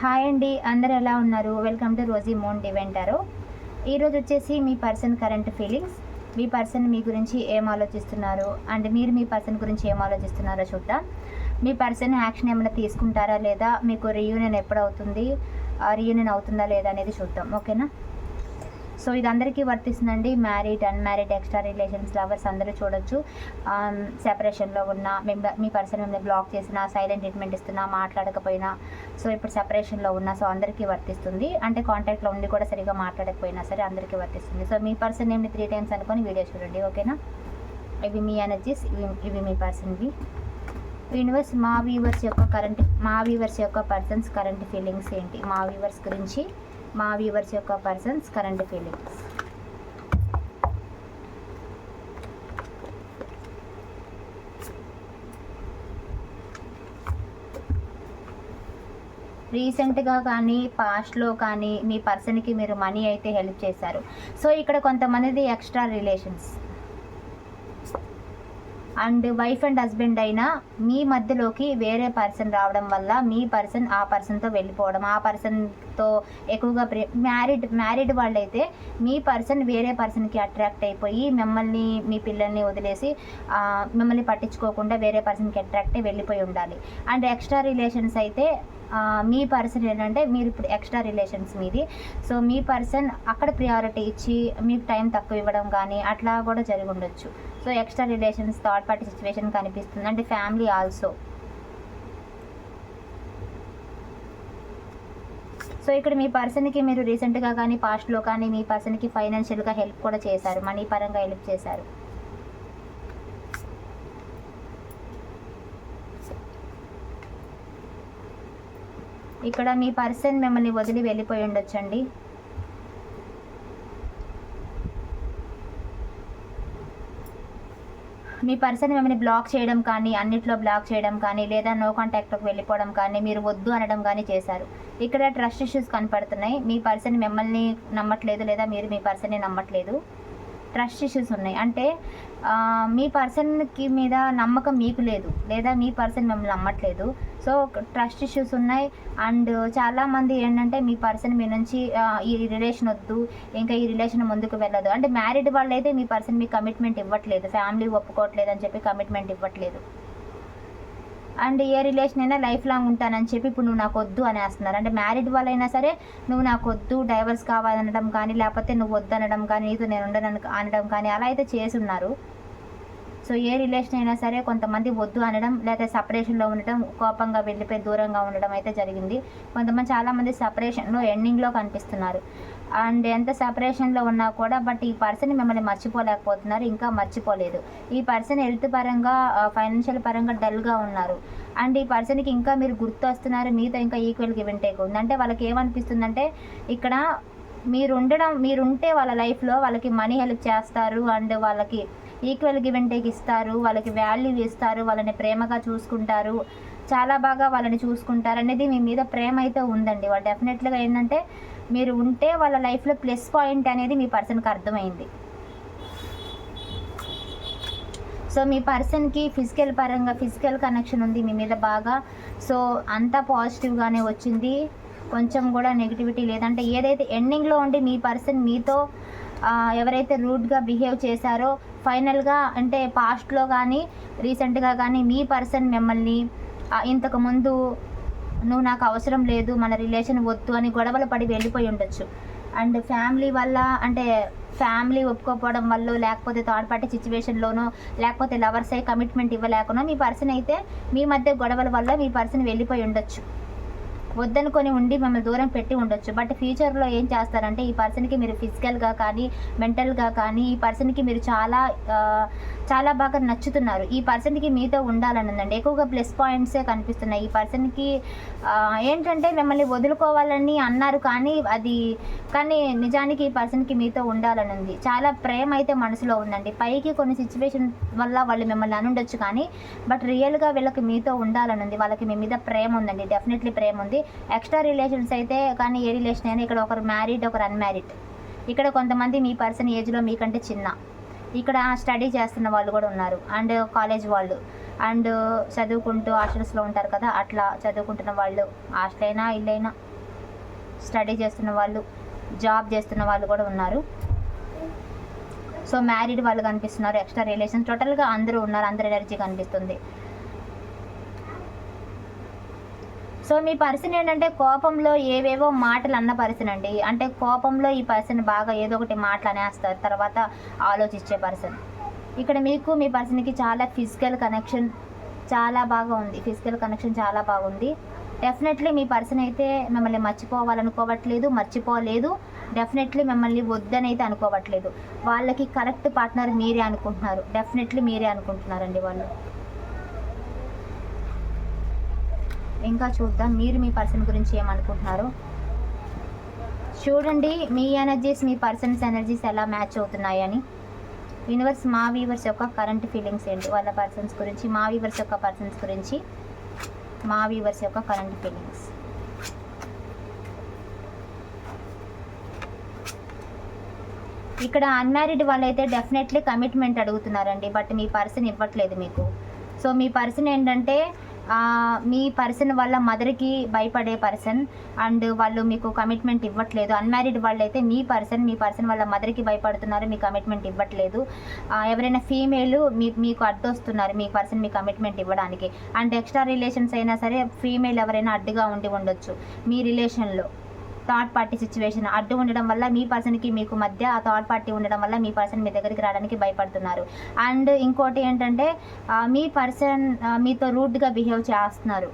Hi అండి, అందరు ఎలా ఉన్నారు? Welcome to Rosie Moon Divine Tarot. ఈరోజు వచ్చేసి మీ పర్సన్ కరెంట్ ఫీలింగ్స్, మీ పర్సన్ మీ గురించి ఏం ఆలోచిస్తున్నారు అండ్ మీరు మీ పర్సన్ గురించి ఏం ఆలోచిస్తున్నారో చూద్దాం. మీ పర్సన్ యాక్షన్ ఏమైనా తీసుకుంటారా లేదా, మీకు రీయూనియన్ ఎప్పుడు అవుతుంది, రీయూనియన్ అవుతుందా లేదా అనేది చూద్దాం. ఓకేనా? సో ఇది అందరికీ వర్తిస్తుందండి. Married, unmarried, extra relations, lovers అందరూ చూడొచ్చు. సెపరేషన్లో ఉన్న మీ పర్సన్ మిమ్మల్ని బ్లాక్ చేసినా, సైలెంట్ ట్రీట్మెంట్ ఇస్తున్నా, మాట్లాడకపోయినా, సో ఇప్పుడు సెపరేషన్లో ఉన్నా, సో అందరికీ వర్తిస్తుంది. అంటే కాంటాక్ట్లో ఉండి కూడా సరిగా మాట్లాడకపోయినా సరే అందరికీ వర్తిస్తుంది. సో మీ పర్సన్ నేమ్ని 3 times అనుకొని వీడియో చూడండి. ఓకేనా? ఇవి మీ ఎనర్జీస్, ఇవి మీ పర్సన్వి. యూనివర్స్, మా వ్యూవర్స్ యొక్క పర్సన్స్ కరెంట్ ఫీలింగ్స్ ఏంటి, మా వ్యూవర్స్ గురించి, మా వ్యూవర్స్ యొక్క పర్సన్స్ కరెంట్ ఫీలింగ్స్. రీసెంట్గా కానీ పాస్ట్లో కానీ మీ పర్సన్కి మీరు మనీ అయితే హెల్ప్ చేశారు. సో ఇక్కడ కొంతమందిది extra relations and wife and husband అయినా మీ మధ్యలోకి వేరే పర్సన్ రావడం వల్ల మీ పర్సన్ ఆ పర్సన్తో వెళ్ళిపోవడం, ఆ పర్సన్తో ఎక్కువగా మ్యారీడ్ వాళ్ళైతే మీ పర్సన్ వేరే పర్సన్కి అట్రాక్ట్ అయిపోయి మిమ్మల్ని, మీ పిల్లల్ని వదిలేసి మిమ్మల్ని పట్టించుకోకుండా వేరే పర్సన్కి అట్రాక్ట్ అయి వెళ్ళిపోయి ఉండాలి. అండ్ ఎక్స్ట్రా రిలేషన్స్ అయితే మీ పర్సన్ ఏంటంటే మీరు ఇప్పుడు ఎక్స్ట్రా రిలేషన్స్ మీది, సో మీ పర్సన్ అక్కడ ప్రియారిటీ ఇచ్చి మీకు టైం తక్కువ ఇవ్వడం కానీ అట్లా కూడా జరిగి ఉండొచ్చు. So extra relations, third party situation కనిపిస్తుంది. అంటే ఫ్యామిలీ ఆల్సో. సో ఇక్కడ మీ పర్సన్కి మీరు రీసెంట్గా కానీ పాస్ట్లో కానీ మీ పర్సన్కి ఫైనాన్షియల్గా హెల్ప్ కూడా చేశారు, మనీ పరంగా హెల్ప్ చేశారు. ఇక్కడ మీ పర్సన్ మిమ్మల్ని వదిలి వెళ్ళిపోయి ఉండొచ్చండి. మీ పర్సన్ మిమ్మల్ని బ్లాక్ చేయడం కానీ, అన్నిట్లో బ్లాక్ చేయడం కానీ, లేదా నో కాంటాక్ట్లోకి వెళ్ళిపోవడం కానీ, మీరు వద్దు అనడం కానీ చేశారు. ఇక్కడ ట్రస్ట్ ఇష్యూస్ కనపడుతున్నాయి. మీ పర్సన్ మిమ్మల్ని నమ్మట్లేదు, లేదా మీరు మీ పర్సన్ని నమ్మట్లేదు. ట్రస్ట్ ఇష్యూస్ ఉన్నాయి. అంటే మీ పర్సన్కి మీద నమ్మకం మీకు లేదు, లేదా మీ పర్సన్ మిమ్మల్ని నమ్మట్లేదు. సో ట్రస్ట్ ఇష్యూస్ ఉన్నాయి. అండ్ చాలామంది ఏంటంటే మీ పర్సన్ మీ నుంచి ఈ రిలేషన్ వద్దు, ఇంకా ఈ రిలేషన్ ముందుకు వెళ్ళదు. అంటే మ్యారీడ్ వాళ్ళైతే మీ పర్సన్ మీకు కమిట్మెంట్ ఇవ్వట్లేదు, ఫ్యామిలీ ఒప్పుకోవట్లేదు అని చెప్పి కమిట్మెంట్ ఇవ్వట్లేదు. అండ్ ఏ రిలేషన్ అయినా లైఫ్ లాంగ్ ఉంటానని చెప్పి ఇప్పుడు నువ్వు నాకు వద్దు అనేస్తున్నారు. అంటే మ్యారీడ్ వాళ్ళైనా సరే నువ్వు నాకు వద్దు, డైవర్స్ కావాలనడం కానీ, లేకపోతే నువ్వు వద్దు అనడం కానీ, నీతో నేను ఉండను అనడం కానీ అలా అయితే చేస్తున్నారు. సో ఏ రిలేషన్ అయినా సరే కొంతమంది వద్దు అనడం, లేదా సపరేషన్లో ఉండడం, కోపంగా వెళ్ళిపోయి దూరంగా ఉండడం అయితే జరిగింది. చాలామంది సపరేషన్లో ఎండింగ్లో కనిపిస్తున్నారు. అండ్ ఎంత సపరేషన్లో ఉన్నా కూడా బట్ ఈ పర్సన్ మిమ్మల్ని మర్చిపోలేకపోతున్నారు, ఇంకా మర్చిపోలేదు. ఈ పర్సన్ హెల్త్ పరంగా, ఫైనాన్షియల్ పరంగా డల్గా ఉన్నారు. అండ్ ఈ పర్సన్కి ఇంకా మీరు గుర్తు వస్తున్నారు, మీతో ఇంకా ఈక్వల్ గివ్ అండ్ టేక్ ఉంది. అంటే వాళ్ళకి ఏమనిపిస్తుందంటే ఇక్కడ మీరుంటే వాళ్ళ లైఫ్లో వాళ్ళకి మనీ హెల్ప్ చేస్తారు, అండ్ వాళ్ళకి ఈక్వల్ గివ్ అండ్ టేక్ ఇస్తారు, వాళ్ళకి వాల్యూ ఇస్తారు, వాళ్ళని ప్రేమగా చూసుకుంటారు, చాలా బాగా వాళ్ళని చూసుకుంటారు అనేది మీ మీద ప్రేమ అయితే ఉందండి. వాళ్ళు డెఫినెట్గా ఏంటంటే మీరు ఉంటే వాళ్ళ లైఫ్లో ప్లస్ పాయింట్ అనేది మీ పర్సన్కి అర్థమైంది. సో మీ పర్సన్కి ఫిజికల్ కనెక్షన్ ఉంది మీ మీద బాగా. సో అంతా పాజిటివ్గానే వచ్చింది, కొంచెం కూడా నెగిటివిటీ లేదంటే ఏదైతే ఎండింగ్లో ఉండి మీ పర్సన్ మీతో ఎవరైతే రూడ్గా బిహేవ్ చేశారో ఫైనల్గా, అంటే పాస్ట్లో కానీ రీసెంట్గా కానీ మీ పర్సన్ మిమ్మల్ని ఇంతకుముందు నువ్వు నాకు అవసరం లేదు, మన రిలేషన్ వద్దు అని గొడవలు పడి వెళ్ళిపోయి ఉండొచ్చు. అండ్ ఫ్యామిలీ వల్ల, అంటే ఫ్యామిలీ ఒప్పుకోకపోవడం వల్ల, లేకపోతే థర్డ్ పార్టీ సిచ్యువేషన్లోనో, లేకపోతే లవర్స్ అయి కమిట్మెంట్ ఇవ్వలేకుండా మీ పర్సన్ అయితే మీ మధ్య గొడవల వల్ల మీ పర్సన్ వెళ్ళిపోయి ఉండొచ్చు, వద్దనుకొని ఉండి మిమ్మల్ని దూరం పెట్టి ఉండొచ్చు. బట్ ఫ్యూచర్లో ఏం చేస్తారంటే ఈ పర్సన్కి మీరు ఫిజికల్గా కానీ, మెంటల్గా కానీ ఈ పర్సన్కి మీరు చాలా బాగా నచ్చుతున్నారు. ఈ పర్సన్కి మీతో ఉండాలని ఉందండి. ఎక్కువగా ప్లస్ పాయింట్సే కనిపిస్తున్నాయి. ఈ పర్సన్కి ఏంటంటే మిమ్మల్ని వదులుకోవాలని అన్నారు కానీ నిజానికి ఈ పర్సన్కి మీతో ఉండాలని ఉంది. చాలా ప్రేమ అయితే మనసులో ఉందండి. పైకి కొన్ని సిచ్యువేషన్ వల్ల వాళ్ళు మిమ్మల్ని అనుండొచ్చు కానీ బట్ రియల్గా వీళ్ళకి మీతో ఉండాలని ఉంది. వాళ్ళకి మీ మీద ప్రేమ ఉందండి, డెఫినెట్లీ ప్రేమ ఉంది. ఎక్స్ట్రా రిలేషన్స్ అయితే కానీ ఏ రిలేషన్ అయినా ఇక్కడ ఒకరు మ్యారీడ్, ఒకరు అన్మ్యారీడ్. ఇక్కడ కొంతమంది మీ పర్సన్ ఏజ్లో మీకంటే చిన్న, ఇక్కడ స్టడీ చేస్తున్న వాళ్ళు కూడా ఉన్నారు, అండ్ కాలేజ్ వాళ్ళు, అండ్ చదువుకుంటూ హాస్టల్స్లో ఉంటారు కదా, అట్లా చదువుకుంటున్న వాళ్ళు, హాస్టల్ అయినా ఇల్లైనా స్టడీ చేస్తున్న వాళ్ళు, జాబ్ చేస్తున్న వాళ్ళు కూడా ఉన్నారు. సో మ్యారీడ్ వాళ్ళు కనిపిస్తున్నారు, ఎక్స్ట్రా రిలేషన్స్, టోటల్గా అందరూ ఉన్నారు, అందరు ఎనర్జీ కనిపిస్తుంది. సో మీ పర్సన్ ఏంటంటే కోపంలో ఏవేవో మాటలు అన్న పర్సన్ అండి. అంటే కోపంలో ఈ పర్సన్ బాగా ఏదో ఒకటి మాటలు అనేస్తారు, తర్వాత ఆలోచించే పర్సన్. ఇక్కడ మీకు మీ పర్సన్కి చాలా ఫిజికల్ కనెక్షన్ చాలా బాగా ఉంది, ఫిజికల్ కనెక్షన్ చాలా బాగుంది. డెఫినెట్లీ మీ పర్సన్ అయితే మిమ్మల్ని మర్చిపోలేదు, డెఫినెట్లీ మిమ్మల్ని వద్దనైతే అనుకోవట్లేదు. వాళ్ళకి కరెక్ట్ పార్ట్నర్ మీరే అనుకుంటున్నారు, డెఫినెట్లీ మీరే అనుకుంటున్నారండి వాళ్ళు. ఇంకా చూద్దాం మీరు మీ పర్సన్ గురించి ఏమనుకుంటున్నారు. చూడండి మీ ఎనర్జీస్ మీ పర్సన్స్ ఎనర్జీస్ ఎలా మ్యాచ్ అవుతున్నాయని. యూనివర్స్ మా వీవర్స్ యొక్క కరెంట్ ఫీలింగ్స్ ఏంటి వాళ్ళ పర్సన్స్ గురించి, మా వీవర్స్ యొక్క పర్సన్స్ గురించి, మా వీవర్స్ యొక్క కరెంట్ ఫీలింగ్స్. ఇక్కడ అన్మ్యారీడ్ వాళ్ళైతే డెఫినెట్లీ కమిట్మెంట్ అడుగుతున్నారండి, బట్ మీ పర్సన్ ఇవ్వట్లేదు మీకు. సో మీ పర్సన్ ఏంటంటే మీ పర్సన్ వాళ్ళ మదర్కి భయపడే పర్సన్ అండ్ వాళ్ళు మీకు కమిట్మెంట్ ఇవ్వట్లేదు. అన్మ్యారీడ్ వాళ్ళైతే మీ పర్సన్ వాళ్ళ మదర్కి భయపడుతున్నారు, మీ కమిట్మెంట్ ఇవ్వట్లేదు. ఎవరైనా ఫీమేల్ మీకు అడ్డొస్తున్నారు మీ పర్సన్ మీ కమిట్మెంట్ ఇవ్వడానికి. అండ్ ఎక్స్ట్రా రిలేషన్స్ అయినా సరే ఫీమేల్ ఎవరైనా అడ్డుగా ఉండొచ్చు మీ రిలేషన్లో. థర్డ్ పార్టీ సిచ్యువేషన్ అడ్డు ఉండడం వల్ల మీ పర్సన్కి మీకు మధ్య ఆ థర్డ్ పార్టీ ఉండడం వల్ల మీ పర్సన్ మీ దగ్గరికి రావడానికి భయపడుతున్నారు. అండ్ ఇంకోటి ఏంటంటే మీ పర్సన్ మీతో రూడ్గా బిహేవ్ చేస్తున్నారు.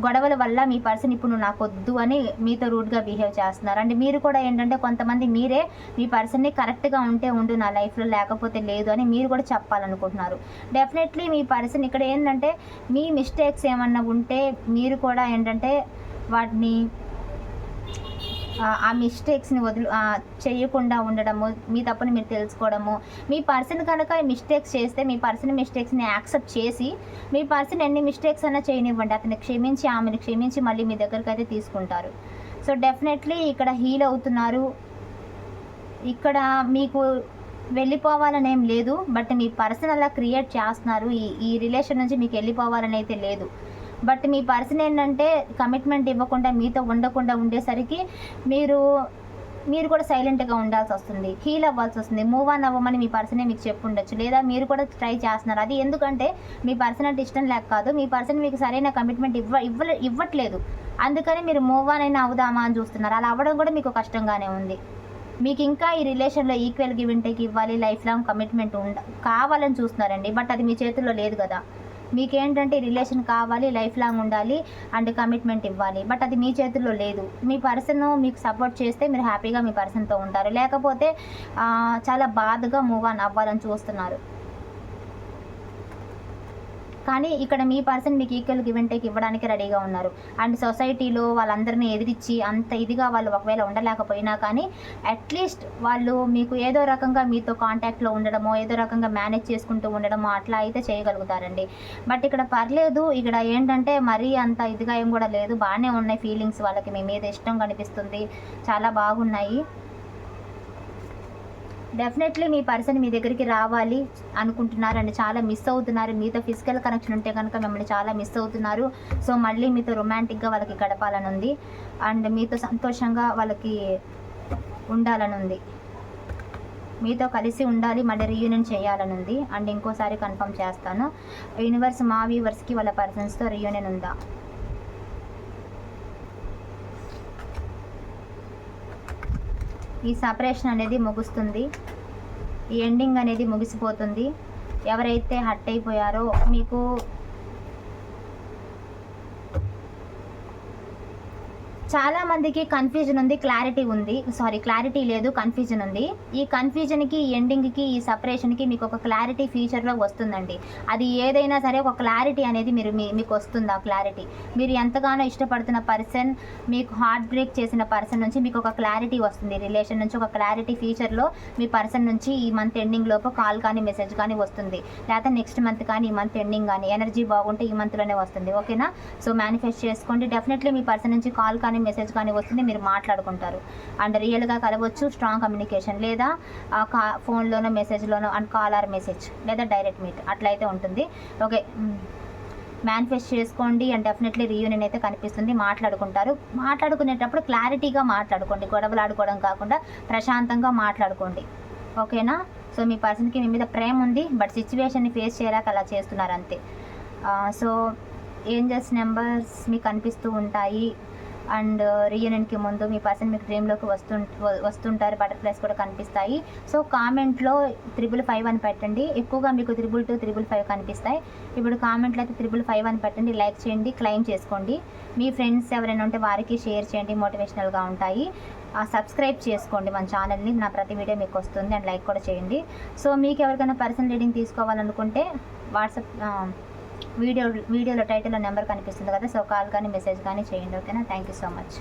గొడవల వల్ల మీ పర్సన్ ఇప్పుడు నువ్వు నాకు వద్దు అని మీతో రూడ్గా బిహేవ్ చేస్తున్నారు. అండ్ మీరు కూడా ఏంటంటే కొంతమంది మీరే మీ పర్సన్ని కరెక్ట్గా ఉండు నా లైఫ్లో, లేకపోతే లేదు అని మీరు కూడా చెప్పాలనుకుంటున్నారు. డెఫినెట్లీ మీ పర్సన్ ఇక్కడ ఏంటంటే మీ మిస్టేక్స్ ఏమన్నా ఉంటే మీరు కూడా ఏంటంటే వాటిని ఆ మిస్టేక్స్ని చేయకుండా ఉండడము, మీ తప్పుని మీరు తెలుసుకోవడము. మీ పర్సన్ కనుక మిస్టేక్స్ చేస్తే మీ పర్సన్ మిస్టేక్స్ని యాక్సెప్ట్ చేసి మీ పర్సన్ ఎన్ని మిస్టేక్స్ అన్నా చేయనివ్వండి, అతన్ని క్షమించి ఆమెను క్షమించి మళ్ళీ మీ దగ్గరికి అయితే తీసుకుంటారు. సో డెఫినెట్లీ ఇక్కడ హీల్ అవుతున్నారు. ఇక్కడ మీకు వెళ్ళిపోవాలని ఏం లేదు, బట్ మీ పర్సన్ అలా క్రియేట్ చేస్తున్నారు. ఈ రిలేషన్ నుంచి మీకు వెళ్ళిపోవాలని అయితే లేదు, బట్ మీ పర్సన్ ఏంటంటే కమిట్మెంట్ ఇవ్వకుండా మీతో ఉండకుండా ఉండేసరికి మీరు కూడా సైలెంట్గా ఉండాల్సి వస్తుంది, హీల్ అవ్వాల్సి వస్తుంది. మూవ్ ఆన్ అవ్వమని మీ పర్సనే మీకు చెప్పుండొచ్చు, లేదా మీరు కూడా ట్రై చేస్తున్నారు. అది ఎందుకంటే మీ పర్సన్ అంటే ఇష్టం లేక కాదు, మీ పర్సన్ మీకు సరైన కమిట్మెంట్ ఇవ్వట్లేదు. అందుకని మీరు మూవ్ ఆన్ అయినా అవుదామా అని చూస్తున్నారు. అలా అవ్వడం కూడా మీకు కష్టంగానే ఉంది. మీకు ఇంకా ఈ రిలేషన్లో ఈక్వల్ గివ్ అండ్ టేక్ ఇవ్వాలి, లైఫ్ లాంగ్ కమిట్మెంట్ కావాలని చూస్తున్నారండి, బట్ అది మీ చేతుల్లో లేదు కదా. మీకేంటంటే రిలేషన్ కావాలి, లైఫ్ లాంగ్ ఉండాలి అండ్ కమిట్మెంట్ ఇవ్వాలి, బట్ అది మీ చేతుల్లో లేదు. మీ పర్సన్ మీకు సపోర్ట్ చేస్తే మీరు హ్యాపీగా మీ పర్సన్తో ఉంటారు, లేకపోతే చాలా బాధగా మూవ్ ఆన్ అవ్వాలని చూస్తున్నారు. కానీ ఇక్కడ మీ పర్సన్ మీకు ఈక్వల్ గివ్ అండ్ టేక్ ఇవ్వడానికి రెడీగా ఉన్నారు. అండ్ సొసైటీలో వాళ్ళందరినీ ఎదిరించి అంత ఇదిగా వాళ్ళు ఒకవేళ ఉండలేకపోయినా కానీ అట్లీస్ట్ వాళ్ళు మీకు ఏదో రకంగా మీతో కాంటాక్ట్లో ఉండడమో, ఏదో రకంగా మేనేజ్ చేసుకుంటూ ఉండడమో అట్లా అయితే చేయగలుగుతారండి. బట్ ఇక్కడ పర్లేదు, ఇక్కడ ఏంటంటే మరీ అంత ఇదిగా ఏం కూడా లేదు, బాగానే ఉన్నాయి ఫీలింగ్స్. వాళ్ళకి మీ మీద ఇష్టం కనిపిస్తుంది, చాలా బాగున్నాయి. డెఫినెట్లీ మీ పర్సన్ మీ దగ్గరికి రావాలి అనుకుంటున్నారు అండ్ చాలా మిస్ అవుతున్నారు. మీతో ఫిజికల్ కనెక్షన్ ఉంటే కనుక మిమ్మల్ని చాలా మిస్ అవుతున్నారు. సో మళ్ళీ మీతో రొమాంటిక్గా వాళ్ళకి గడపాలని ఉంది అండ్ మీతో సంతోషంగా వాళ్ళకి ఉండాలని ఉంది, మీతో కలిసి ఉండాలి, మళ్ళీ రీయూనియన్ చేయాలని ఉంది. అండ్ ఇంకోసారి కన్ఫర్మ్ చేస్తాను, యూనివర్స్ మా వ్యూవర్స్కి వాళ్ళ పర్సన్స్తో రీయూనియన్ ఉందా? ఈ సపరేషన్ అనేది ముగుస్తుంది, ఈ ఎండింగ్ అనేది ముగిసిపోతుంది. ఎవరైతే హర్ట్ అయిపోయారో మీకు చాలామందికి కన్ఫ్యూజన్ ఉంది, క్లారిటీ లేదు, కన్ఫ్యూజన్ ఉంది. ఈ కన్ఫ్యూజన్కి, ఎండింగ్కి, ఈ సపరేషన్కి మీకు ఒక క్లారిటీ ఫ్యూచర్లో వస్తుందండి. అది ఏదైనా సరే ఒక క్లారిటీ అనేది మీకు వస్తుంది. ఆ క్లారిటీ మీరు ఎంతగానో ఇష్టపడుతున్న పర్సన్, మీకు హార్ట్ బ్రేక్ చేసిన పర్సన్ నుంచి మీకు ఒక క్లారిటీ వస్తుంది. రిలేషన్ నుంచి ఒక క్లారిటీ ఫ్యూచర్లో మీ పర్సన్ నుంచి ఈ మంత్ ఎండింగ్ లోపు కాల్ కానీ మెసేజ్ కానీ వస్తుంది, లేకపోతే నెక్స్ట్ మంత్ కానీ ఈ మంత్ ఎండింగ్ కానీ. ఎనర్జీ బాగుంటే ఈ మంత్లోనే వస్తుంది, ఓకేనా? సో మేనిఫెస్ట్ చేసుకోండి. డెఫినెట్లీ మీ పర్సన్ నుంచి కాల్ కానీ మెసేజ్ కానీ వస్తుంది, మీరు మాట్లాడుకుంటారు అండ్ రియల్గా కలవచ్చు. స్ట్రాంగ్ కమ్యూనికేషన్, లేదా ఫోన్లోనో మెసేజ్లోనో అండ్ కాల్ ఆర్ మెసేజ్, లేదా డైరెక్ట్ మీట్ అట్లయితే ఉంటుంది. ఓకే, మేనిఫెస్ట్ చేసుకోండి అండ్ డెఫినెట్లీ రీయూనియన్ అయితే కనిపిస్తుంది. మాట్లాడుకుంటారు. మాట్లాడుకునేటప్పుడు క్లారిటీగా మాట్లాడుకోండి, గొడవలు ఆడుకోవడం కాకుండా ప్రశాంతంగా మాట్లాడుకోండి. ఓకేనా? సో మీ పర్సన్కి మీ మీద ప్రేమ ఉంది, బట్ సిచ్యువేషన్ని ఫేస్ చేయలేక అలా చేస్తున్నారు అంతే. సో ఏంజల్స్ నెంబర్స్ మీకు కనిపిస్తూ ఉంటాయి. అండ్ రీయూనియన్కి ముందు మీ పర్సన్ మీకు డ్రీమ్లోకి వస్తుంటారు. బటర్ఫ్లైస్ కూడా కనిపిస్తాయి. సో కామెంట్లో 555 అని పెట్టండి. ఎక్కువగా మీకు 222, 555 కనిపిస్తాయి. ఇప్పుడు కామెంట్లో అయితే 555 అని పెట్టండి. లైక్ చేయండి, క్లెయిమ్ చేసుకోండి. మీ ఫ్రెండ్స్ ఎవరైనా ఉంటే వారికి షేర్ చేయండి, మోటివేషనల్గా ఉంటాయి. సబ్స్క్రైబ్ చేసుకోండి మన ఛానల్ని, నా ప్రతి వీడియో మీకు వస్తుంది. అండ్ లైక్ కూడా చేయండి. సో మీకు ఎవరికైనా పర్సనల్ రీడింగ్ తీసుకోవాలనుకుంటే వాట్సాప్ వీడియోలో టైటిల్లో నెంబర్ కనిపిస్తుంది కదా, సో కాల్ కానీ మెసేజ్ కానీ చేయండి. ఓకేనా? Thank you so much.